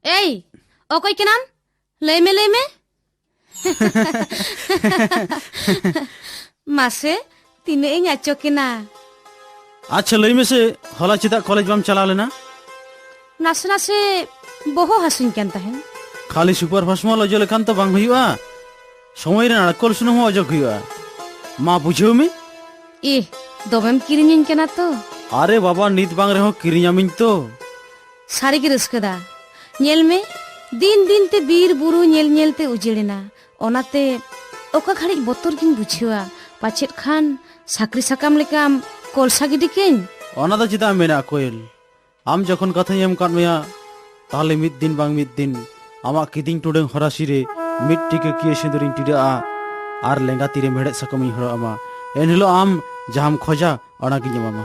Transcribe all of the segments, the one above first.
Ei, okoy kenan? Leme. Mase, tine ing acho kena. अच्छा लई में से हला चिता कॉलेज बम चला लेना Nase boho hasuin kenta hen. खाली सुपर फास्ट मॉल अजो लेखान तो बांग हुआ समय रे अड़कल सुनो अजो हुआ माँ बुझो में Ih, domem kiriñin kena to. अरे बाबा नीत बांग रहे हो किरियामिन तो Sari ki rauska da. Nyel me, din te bir buru nyel te ujedena. Onate, oka khari botor kin buchhiwa. Pachet khan, sakri sakam lekam kolsa gidi ken. ओना तो चिता मेना कोयल आम जखन कथा एम काट मेया ताले मिद दिन आमा किदिंग टुडंग हरासी रे मिड टिके किए सिंदुरिन टिडा आर लेंगा तीरे मेड़े सकमी हरो आमा एन हिलो आम जहाम खोजा ओना कि मामा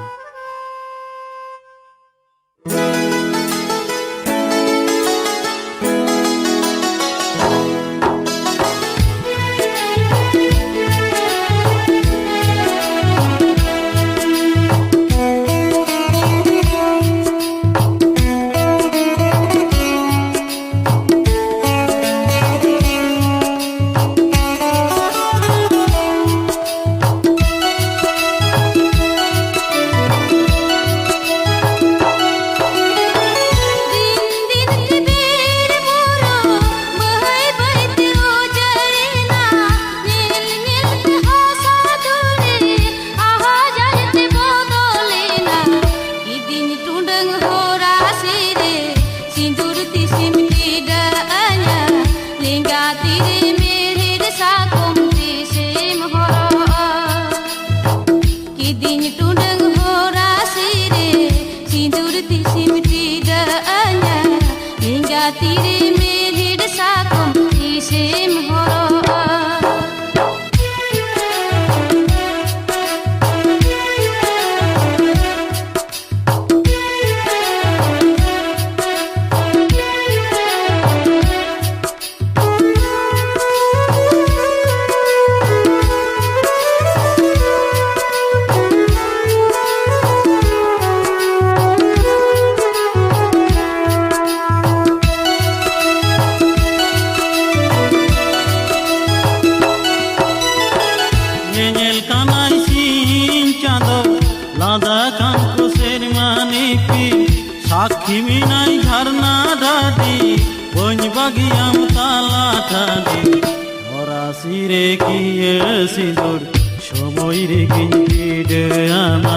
साखी मिनाई झरना दादी बोझ बगियाम ताला ठादी हरासी रे किए सिंदूर समय रे किंदे आमा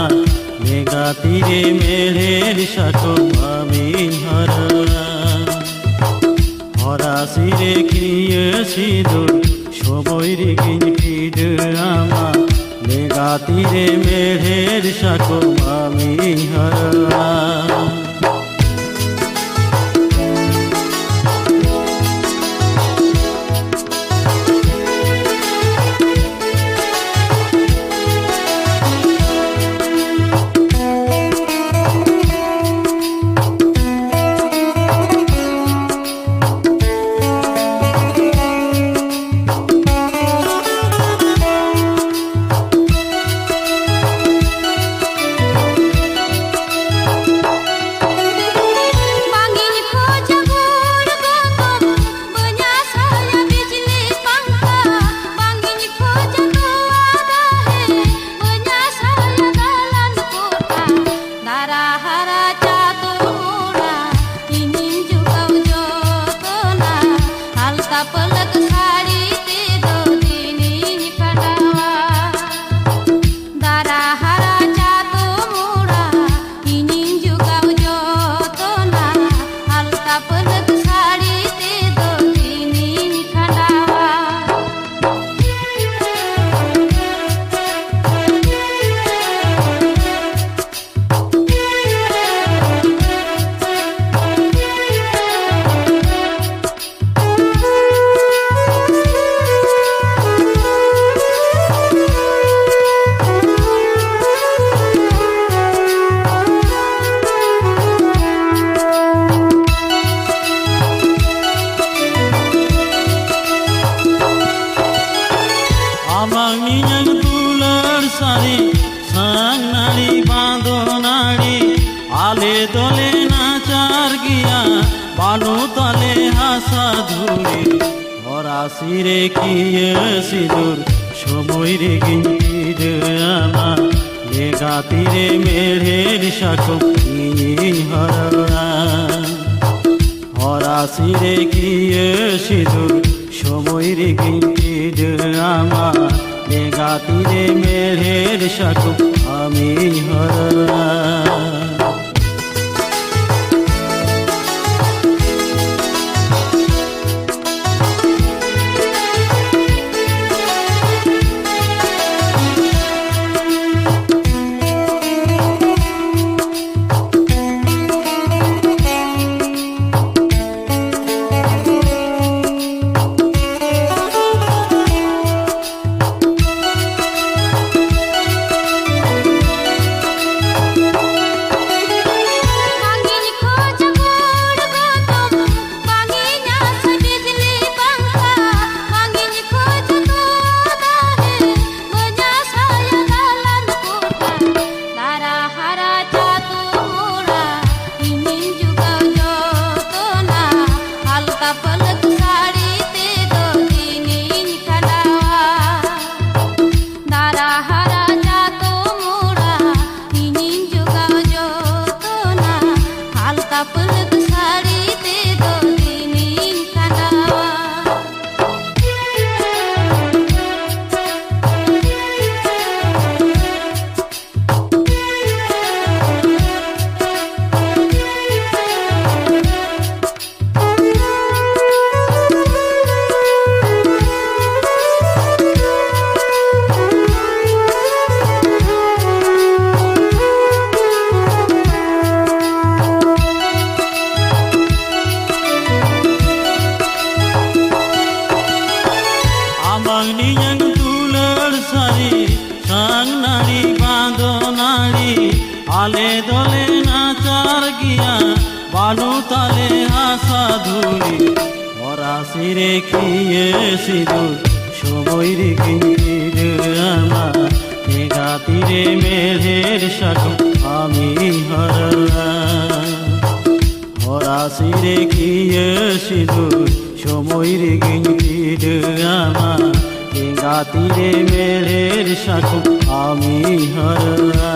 मेगा तीरे मेढ़ेर साको आमिन हरा हरासी रे किए सिंदूर समय रे किंदे आमा मेगा तीरे मेढ़ेर साको आमिन हरा आले तले नाचार गिया बानो तले হরাসিরে কিয়ে সিঁদুর সময় রে গিয়ে আমার লেগা তীরে মেঘের শাখো হরা হরাসিরে কিয়ে সিঁদুর সময় রে গিয়ে আমার লেগা তীরে মেঘের শাখো আমি হরা Yang tular sari sang nari bando nari ale dole nachar giya balu tale hasa dhuli horasire kiye sidur সময় রে গিয়ে আমার লেগা তীরে মেঘের শাখো আমি হরা হরাসিরে কিয়ে সিঁদুর সময় রে গিয়ে আমার লেগা তীরে মেঘের শাখো আমি হরা